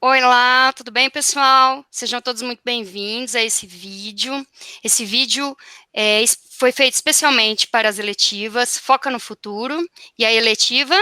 Oi lá, tudo bem, pessoal? Sejam todos muito bem-vindos a esse vídeo. Esse vídeo foi feito especialmente para as eletivas Foca no Futuro e a eletiva.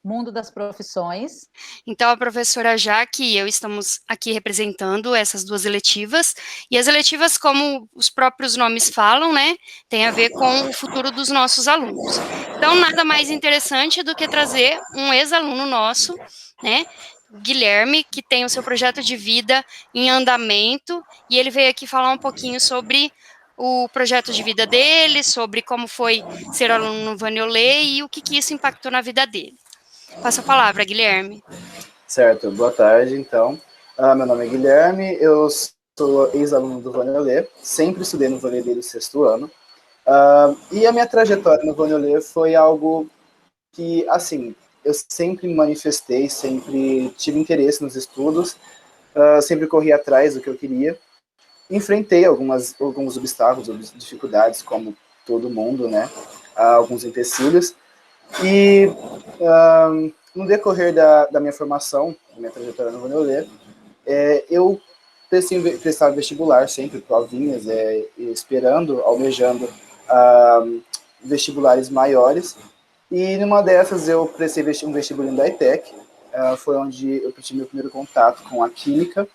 Mundo das Profissões. Então, a professora Jaque e eu estamos aqui representando essas duas eletivas. E as eletivas, como os próprios nomes falam, né, tem a ver com o futuro dos nossos alunos. Então, nada mais interessante do que trazer um ex-aluno nosso, né, o Guilherme, que tem o seu projeto de vida em andamento, e ele veio aqui falar um pouquinho sobre o projeto de vida dele, sobre como foi ser aluno no Vaniolê e o que isso impactou na vida dele. Passo a palavra, Guilherme. Certo, boa tarde, então. Meu nome é Guilherme, eu sou ex-aluno do Vaniolê, sempre estudei no Vaniolê desde o sexto ano. E a minha trajetória no Vaniolê foi algo que, assim, eu sempre me manifestei, sempre tive interesse nos estudos, sempre corri atrás do que eu queria. Enfrentei alguns obstáculos, dificuldades, como todo mundo, né? Alguns empecilhos. E no decorrer da minha formação, da minha trajetória no Vaniolê, eu prestava vestibular sempre, provinhas, esperando, almejando vestibulares maiores. E numa dessas eu prestei um vestibulinho da ETEC, foi onde eu tive meu primeiro contato com a química,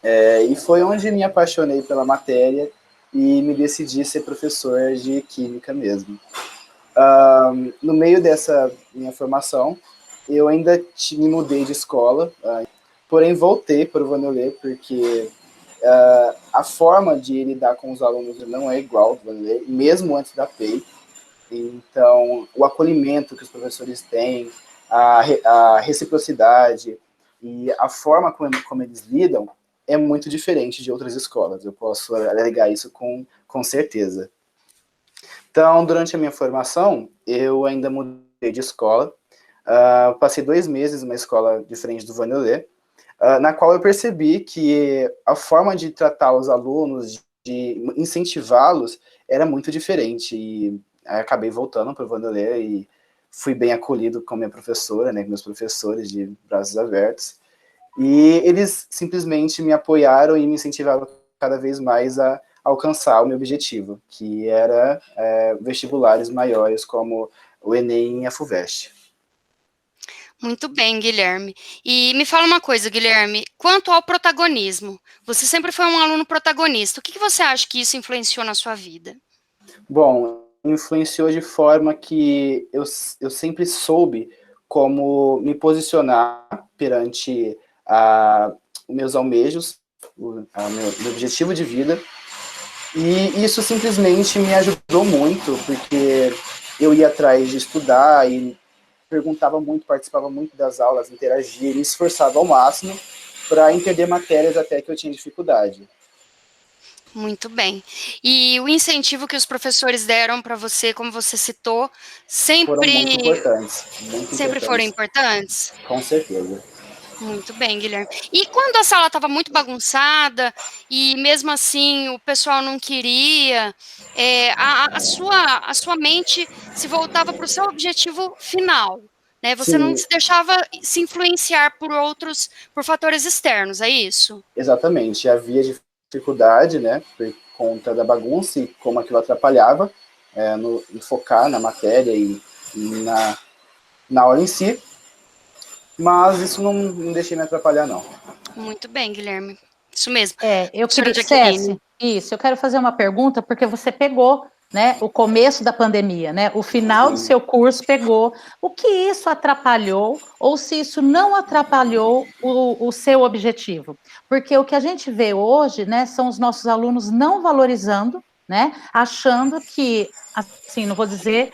e foi onde me apaixonei pela matéria e me decidi ser professor de química mesmo. No meio dessa minha formação, eu ainda me mudei de escola, porém voltei para o Vaniolê porque a forma de lidar com os alunos não é igual do Vaniolê, mesmo antes da PEI. Então, o acolhimento que os professores têm, a reciprocidade e a forma como eles lidam é muito diferente de outras escolas. Eu posso alegar isso com certeza. Então, durante a minha formação, eu ainda mudei de escola. Passei 2 meses numa escola diferente do Vaniolê, na qual eu percebi que a forma de tratar os alunos, de incentivá-los, era muito diferente. E aí acabei voltando para o Vaniolê e fui bem acolhido com minha professora, né, com meus professores de braços abertos. E eles simplesmente me apoiaram e me incentivaram cada vez mais a alcançar o meu objetivo, que era vestibulares maiores como o Enem e a FUVEST. Muito bem, Guilherme. E me fala uma coisa, Guilherme, quanto ao protagonismo, você sempre foi um aluno protagonista, o que você acha que isso influenciou na sua vida? Bom, influenciou de forma que eu sempre soube como me posicionar perante os meus almejos, meu objetivo de vida. E isso simplesmente me ajudou muito, porque eu ia atrás de estudar e perguntava muito, participava muito das aulas, interagia e me esforçava ao máximo para entender matérias até que eu tinha dificuldade. Muito bem. E o incentivo que os professores deram para você, como você citou, Foram muito importantes, sempre foram importantes? Com certeza. Muito bem, Guilherme. E quando a sala estava muito bagunçada e mesmo assim o pessoal não queria, a sua mente se voltava para o seu objetivo final, né? Você não Sim, se deixava se influenciar por fatores externos, é isso? exatamente. Havia dificuldade, né, por conta da bagunça e como aquilo atrapalhava em focar na matéria e na aula em si, mas isso não deixei me atrapalhar, não. Muito bem, Guilherme. Isso mesmo. Eu Professora queria, Jaqueline. eu quero fazer uma pergunta, porque você pegou, né, o começo da pandemia, né, o final do seu curso pegou, o que isso atrapalhou, ou se isso não atrapalhou o seu objetivo? Porque o que a gente vê hoje, né, são os nossos alunos não valorizando, né, achando que, assim, não vou dizer,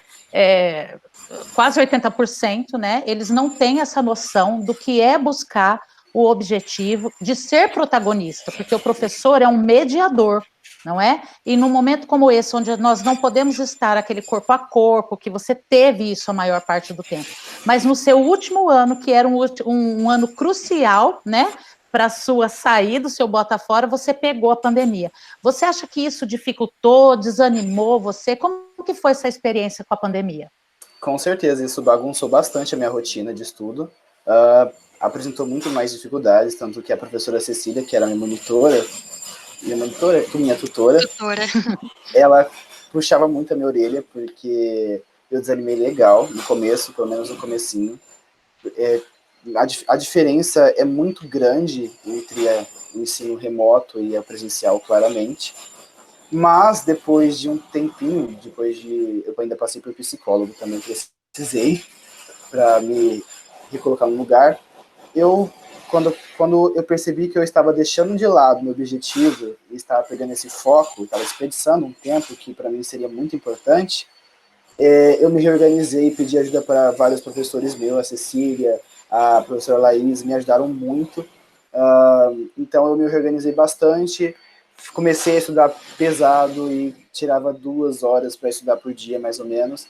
quase 80%, né, eles não têm essa noção do que é buscar o objetivo de ser protagonista, porque o professor é um mediador, não é? E num momento como esse, onde nós não podemos estar aquele corpo a corpo, que você teve isso a maior parte do tempo, mas no seu último ano, que era um ano crucial, né, para a sua saída, o seu bota fora, você pegou a pandemia. Você acha que isso dificultou, desanimou você? Como que foi essa experiência com a pandemia? Com certeza, isso bagunçou bastante a minha rotina de estudo. apresentou muito mais dificuldades, tanto que a professora Cecília, que era minha monitora, minha tutora, Tutora. ela puxava muito a minha orelha, porque eu desanimei legal, no começo, pelo menos no comecinho. A diferença é muito grande entre o ensino remoto e a presencial, claramente. Mas depois de um tempinho, eu ainda passei por psicólogo, também precisei, para me recolocar no lugar. Quando eu percebi que eu estava deixando de lado meu objetivo e estava perdendo esse foco, estava desperdiçando um tempo que para mim seria muito importante, eu me reorganizei e pedi ajuda para vários professores meus, a Cecília, a professora Laís, me ajudaram muito. Então eu me reorganizei bastante, comecei a estudar pesado e tirava 2 horas para estudar por dia, mais ou menos.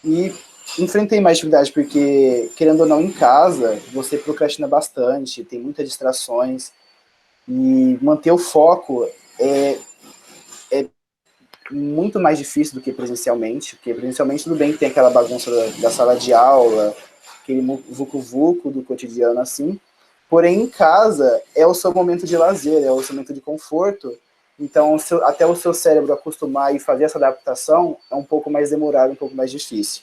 E enfrentei mais dificuldade porque, querendo ou não, em casa, você procrastina bastante, tem muitas distrações, e manter o foco é muito mais difícil do que presencialmente, porque presencialmente tudo bem que tem aquela bagunça da sala de aula, aquele vucu-vucu do cotidiano assim, porém em casa é o seu momento de lazer, é o seu momento de conforto, então até o seu cérebro acostumar e fazer essa adaptação é um pouco mais demorado, um pouco mais difícil.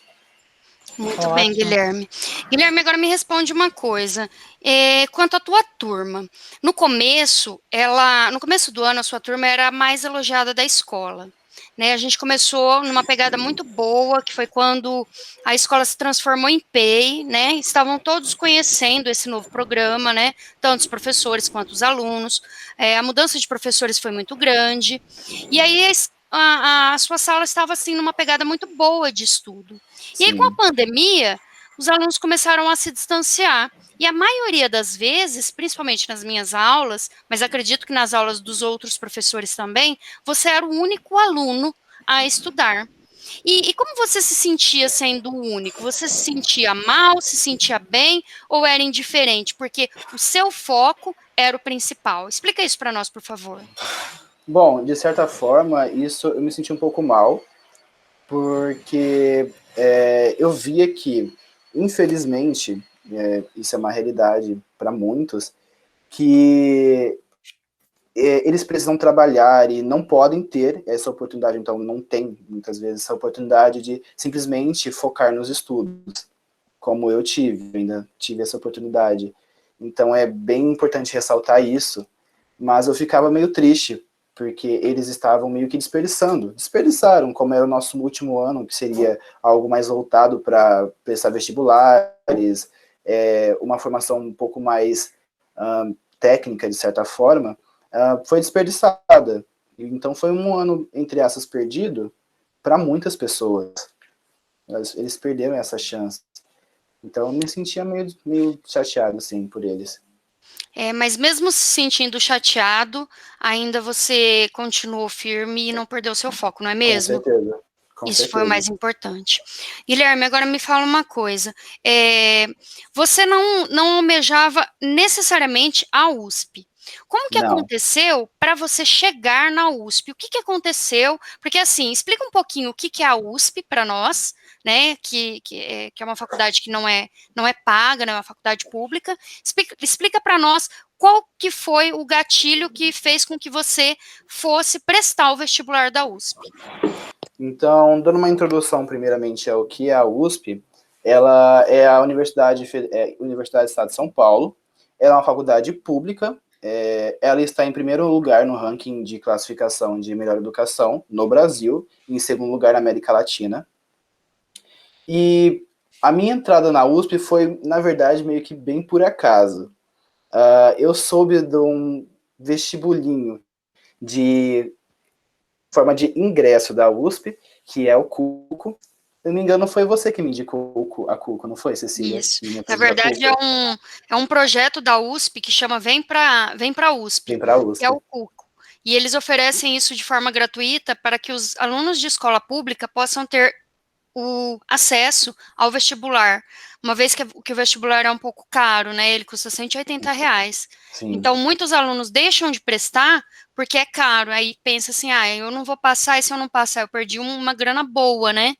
Muito bem, Ótimo. Guilherme. Guilherme, agora me responde uma coisa. Quanto à tua turma, no começo do ano, a sua turma era a mais elogiada da escola. Né? A gente começou numa pegada muito boa, que foi quando a escola se transformou em PEI, né? Estavam todos conhecendo esse novo programa, né? Tanto os professores quanto os alunos. A mudança de professores foi muito grande. E aí a sua sala estava assim numa pegada muito boa de estudo. E aí, com a Sim. pandemia, os alunos começaram a se distanciar. E a maioria das vezes, principalmente nas minhas aulas, mas acredito que nas aulas dos outros professores também, você era o único aluno a estudar. E como você se sentia sendo o único? Você se sentia mal, se sentia bem ou era indiferente? Porque o seu foco era o principal. Explica isso para nós, por favor. Bom, de certa forma, isso eu me senti um pouco mal, porque eu via que, infelizmente, isso é uma realidade para muitos, que eles precisam trabalhar e não podem ter essa oportunidade, então não tem, muitas vezes, essa oportunidade de simplesmente focar nos estudos, como eu ainda tive essa oportunidade. Então é bem importante ressaltar isso, mas eu ficava meio triste, porque eles estavam meio que desperdiçaram, como era o nosso último ano, que seria algo mais voltado para prestar vestibulares, uma formação um pouco mais técnica, de certa forma, foi desperdiçada. Então foi um ano, entre aspas, perdido para muitas pessoas. Eles perderam essa chance. Então eu me sentia meio chateado, assim, por eles. Mas mesmo se sentindo chateado, ainda você continuou firme e não perdeu seu foco, não é Com mesmo? certeza. Com Isso foi o certeza. mais importante. Guilherme, agora me fala uma coisa. Você não almejava necessariamente a USP. Como que Não. aconteceu para você chegar na USP? O que aconteceu? Porque, assim, explica um pouquinho o que é a USP para nós, né? Que é uma faculdade que não é paga, não é uma faculdade pública. Explica para nós qual que foi o gatilho que fez com que você fosse prestar o vestibular da USP. Então, dando uma introdução primeiramente ao que é a USP, ela é a Universidade do Estado de São Paulo, ela é uma faculdade pública, ela está em primeiro lugar no ranking de classificação de melhor educação no Brasil, em segundo lugar na América Latina. E a minha entrada na USP foi, na verdade, meio que bem por acaso. Eu soube de um vestibulinho de forma de ingresso da USP, que é o CUCO. Se não me engano, foi você que me indicou a CUCO, não foi, Cecília? Isso. Me Na apresentou a verdade, CUCO. é um projeto da USP que chama Vem pra USP, Vem para a que é o USP. CUCO. E eles oferecem isso de forma gratuita para que os alunos de escola pública possam ter o acesso ao vestibular, uma vez que o vestibular é um pouco caro, né? Ele custa R$ 180. Sim. Então, muitos alunos deixam de prestar porque é caro. Aí pensa assim, eu não vou passar, e se eu não passar, eu perdi uma grana boa, né?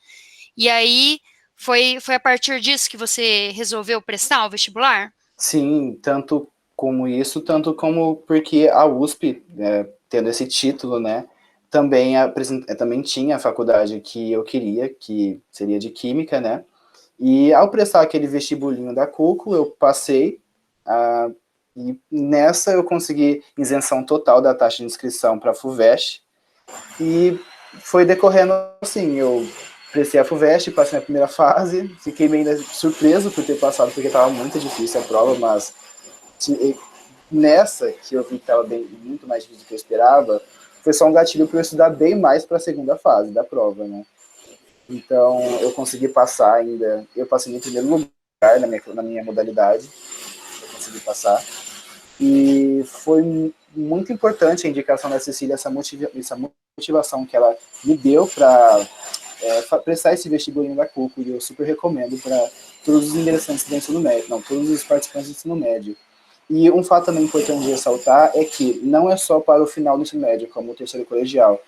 E aí, foi a partir disso que você resolveu prestar o vestibular? Sim, tanto como isso, tanto como porque a USP, tendo esse título, né, também tinha a faculdade que eu queria, que seria de Química, né, e ao prestar aquele vestibulinho da CUCO, eu passei, e nessa eu consegui isenção total da taxa de inscrição para a FUVEST, e foi decorrendo assim, eu prestei a FUVEST, passei na primeira fase, fiquei meio surpreso por ter passado, porque estava muito difícil a prova, mas nessa, que eu vi que estava muito mais difícil do que eu esperava, foi só um gatilho para eu estudar bem mais para a segunda fase da prova, né? Então, eu consegui passar ainda, eu passei em primeiro lugar na minha modalidade, eu consegui passar, e foi muito importante a indicação da Cecília, essa motivação que ela me deu para prestar esse vestibulinho da CUCO, e eu super recomendo para todos os ingressantes do ensino médio, não, todos os participantes do ensino médio. E um fato também importante de ressaltar é que não é só para o final do ensino médio, como o terceiro colegial,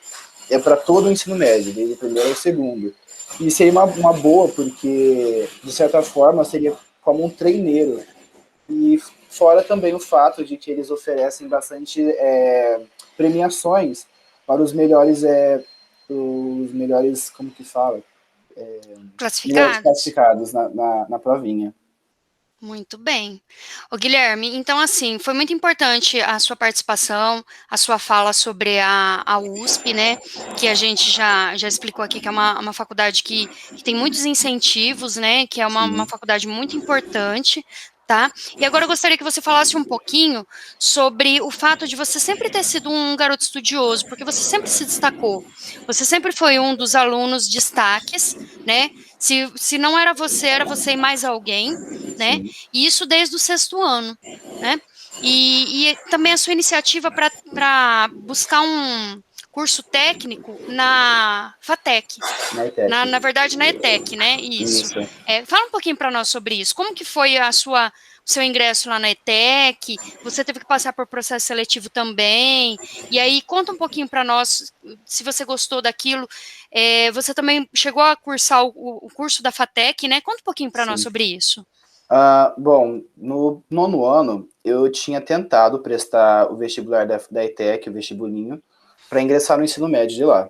é para todo o ensino médio, desde o primeiro ao segundo. E seria uma boa, porque, de certa forma, seria como um treineiro. E fora também o fato de que eles oferecem bastante premiações para os melhores, como que fala? Melhores Classificados? classificados na provinha. Muito bem. Ô, Guilherme, então, assim, foi muito importante a sua participação, a sua fala sobre a USP, né, que a gente já explicou aqui que é uma faculdade que tem muitos incentivos, né, que é uma faculdade muito importante, tá? E agora eu gostaria que você falasse um pouquinho sobre o fato de você sempre ter sido um garoto estudioso, porque você sempre se destacou. Você sempre foi um dos alunos destaques, né? Se não era você e mais alguém, né? Sim. E isso desde o sexto ano, né? E também a sua iniciativa para buscar um curso técnico na FATEC, Na ETEC. na verdade na ETEC, né? Isso. Isso. Fala um pouquinho para nós sobre isso. Como que foi o seu ingresso lá na ETEC? Você teve que passar por processo seletivo também. E aí, conta um pouquinho para nós, se você gostou daquilo. Você também chegou a cursar o curso da FATEC, né? Conta um pouquinho para nós Sim. sobre isso. Bom, no nono ano, eu tinha tentado prestar o vestibular da ETEC, o vestibulinho, para ingressar no ensino médio de lá.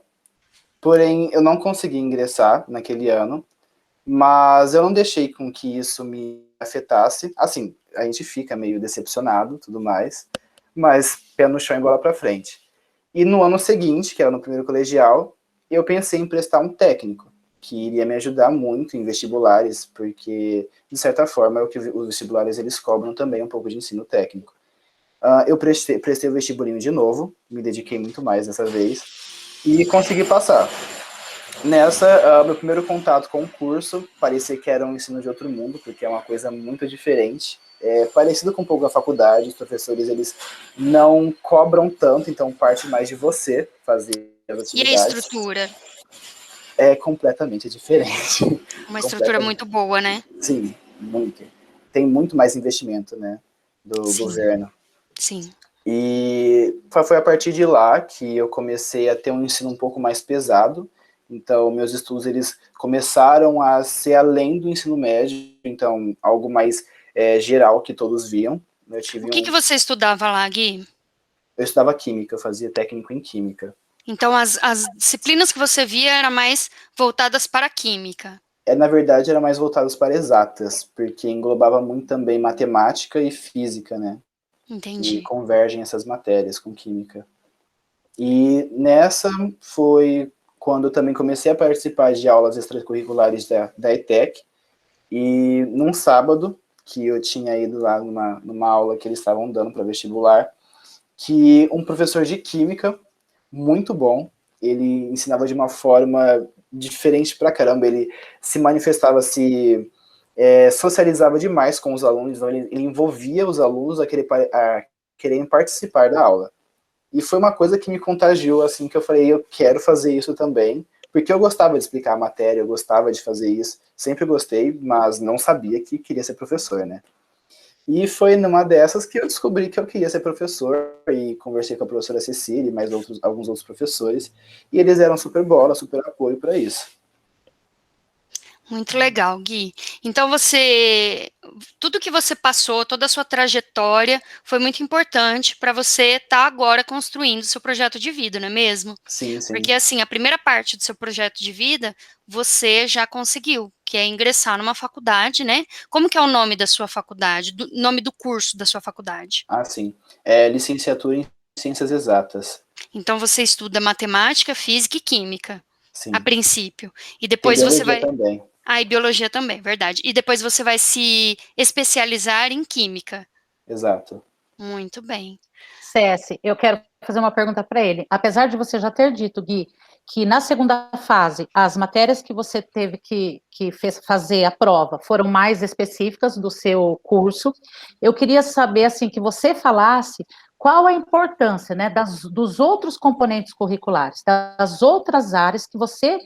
Porém, eu não consegui ingressar naquele ano, mas eu não deixei com que isso me afetasse. Assim, a gente fica meio decepcionado, tudo mais, mas pé no chão e bola para frente. E no ano seguinte, que era no primeiro colegial, eu pensei em prestar um técnico, que iria me ajudar muito em vestibulares, porque, de certa forma, é o que os vestibulares eles cobram também um pouco de ensino técnico. Eu prestei o vestibulinho de novo, me dediquei muito mais dessa vez, e consegui passar. Nessa, meu primeiro contato com o curso parecia que era um ensino de outro mundo, porque é uma coisa muito diferente. É parecido com um pouco a faculdade, os professores eles não cobram tanto, então parte mais de você fazer as E a atividades. estrutura? É completamente diferente. Uma estrutura Completamente. muito boa, né? Sim, muito. Tem muito mais investimento, né, do Sim, governo. sim. E foi a partir de lá que eu comecei a ter um ensino um pouco mais pesado. Então, meus estudos eles começaram a ser além do ensino médio, então algo mais geral que todos viam. O que você estudava lá, Gui? Eu estudava química, eu fazia técnico em química. Então, as disciplinas que você via eram mais voltadas para a química. Na verdade, era mais voltados para exatas, porque englobava muito também matemática e física, né? Que Entendi. convergem essas matérias com química. E nessa foi quando eu também comecei a participar de aulas extracurriculares da ETEC, e num sábado, que eu tinha ido lá numa aula que eles estavam dando para vestibular, que um professor de química, muito bom, ele ensinava de uma forma diferente pra caramba, ele se manifestava, socializava demais com os alunos, então ele envolvia os alunos a quererem participar da aula. E foi uma coisa que me contagiou, assim, que eu falei, eu quero fazer isso também, porque eu gostava de explicar a matéria, eu gostava de fazer isso, sempre gostei, mas não sabia que queria ser professor, né? E foi numa dessas que eu descobri que eu queria ser professor, e conversei com a professora Cecília e mais alguns outros professores, e eles eram super bola, super apoio para isso. Muito legal, Gui. Então tudo que você passou, toda a sua trajetória foi muito importante para você estar agora construindo o seu projeto de vida, não é mesmo? Sim, Porque sim. assim, a primeira parte do seu projeto de vida, você já conseguiu, que é ingressar numa faculdade, né? Como que é o nome da sua faculdade, nome do curso da sua faculdade? Ah, sim. É licenciatura em Ciências Exatas. Então você estuda matemática, física e química, a Sim. princípio. E Tem depois você biologia vai. também. Ah, e biologia também, verdade. E depois você vai se especializar em química. Exato. Muito bem. CS, eu quero fazer uma pergunta para ele. Apesar de você já ter dito, Gui, que na segunda fase, as matérias que você teve que fazer a prova foram mais específicas do seu curso, eu queria saber, assim, que você falasse qual a importância, né, dos outros componentes curriculares, das outras áreas que você,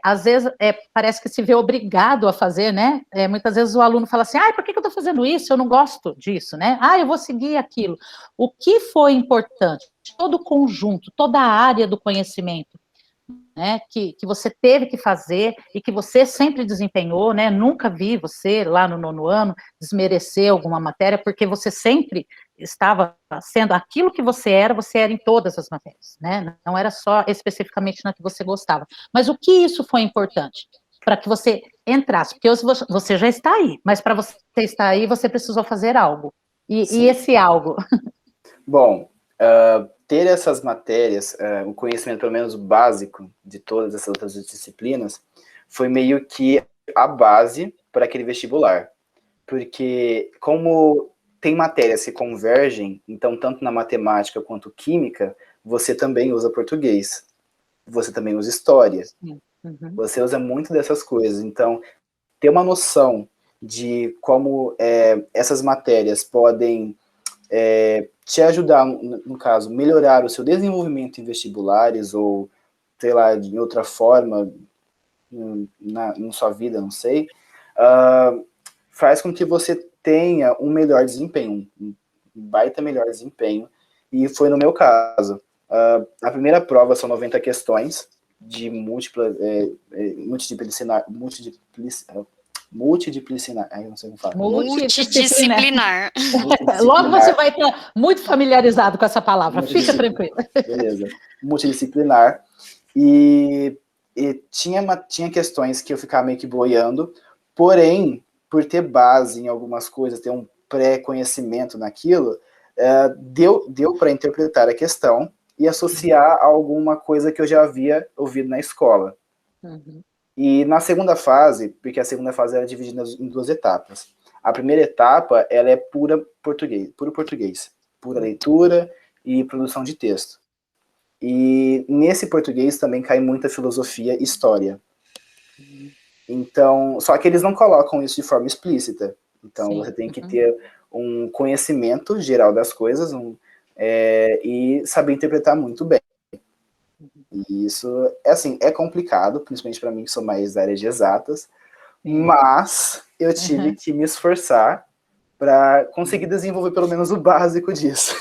às vezes, parece que se vê obrigado a fazer, né? Muitas vezes o aluno fala assim, por que eu estou fazendo isso? Eu não gosto disso, né? Eu vou seguir aquilo. O que foi importante? Todo o conjunto, toda a área do conhecimento, né, que você teve que fazer e que você sempre desempenhou, né? Nunca vi você lá no 9º ano desmerecer alguma matéria, porque você sempre estava sendo aquilo que você era em todas as matérias, né? Não era só especificamente na que você gostava. Mas o que isso foi importante? Para que você entrasse, porque hoje você já está aí, mas para você estar aí, você precisou fazer algo. E Sim. esse algo? Bom, ter essas matérias, o conhecimento pelo menos básico de todas essas outras disciplinas, foi meio que a base para aquele vestibular. Porque como tem matérias que convergem, então tanto na matemática quanto química, você também usa português, você também usa história, Uhum. você usa muito dessas coisas. Então, ter uma noção de como essas matérias podem te ajudar, no caso, melhorar o seu desenvolvimento em vestibulares ou, sei lá, de outra forma, na sua vida, não sei, faz com que você tenha um melhor desempenho, um baita melhor desempenho, e foi no meu caso. A primeira prova são 90 questões de multidisciplinar, aí não sei como falar. Multidisciplinar. Multidisciplinar. Logo você Multidisciplinar, vai estar muito familiarizado com essa palavra, fica tranquilo. beleza. Multidisciplinar. E, tinha questões que eu ficava meio que boiando, porém, por ter base em algumas coisas, ter um pré-conhecimento naquilo, deu para interpretar a questão e associar a alguma coisa que eu já havia ouvido na escola. Uhum. E na segunda fase, porque a segunda fase era dividida em 2 etapas. A primeira etapa, ela é puro português, pura leitura e produção de texto. E nesse português também cai muita filosofia e história. Então, só que eles não colocam isso de forma explícita. Então, Sim. você tem que ter um conhecimento geral das coisas e saber interpretar muito bem. E isso, assim, é complicado, principalmente para mim, que sou mais da área de exatas, mas eu tive que me esforçar para conseguir desenvolver pelo menos o básico disso.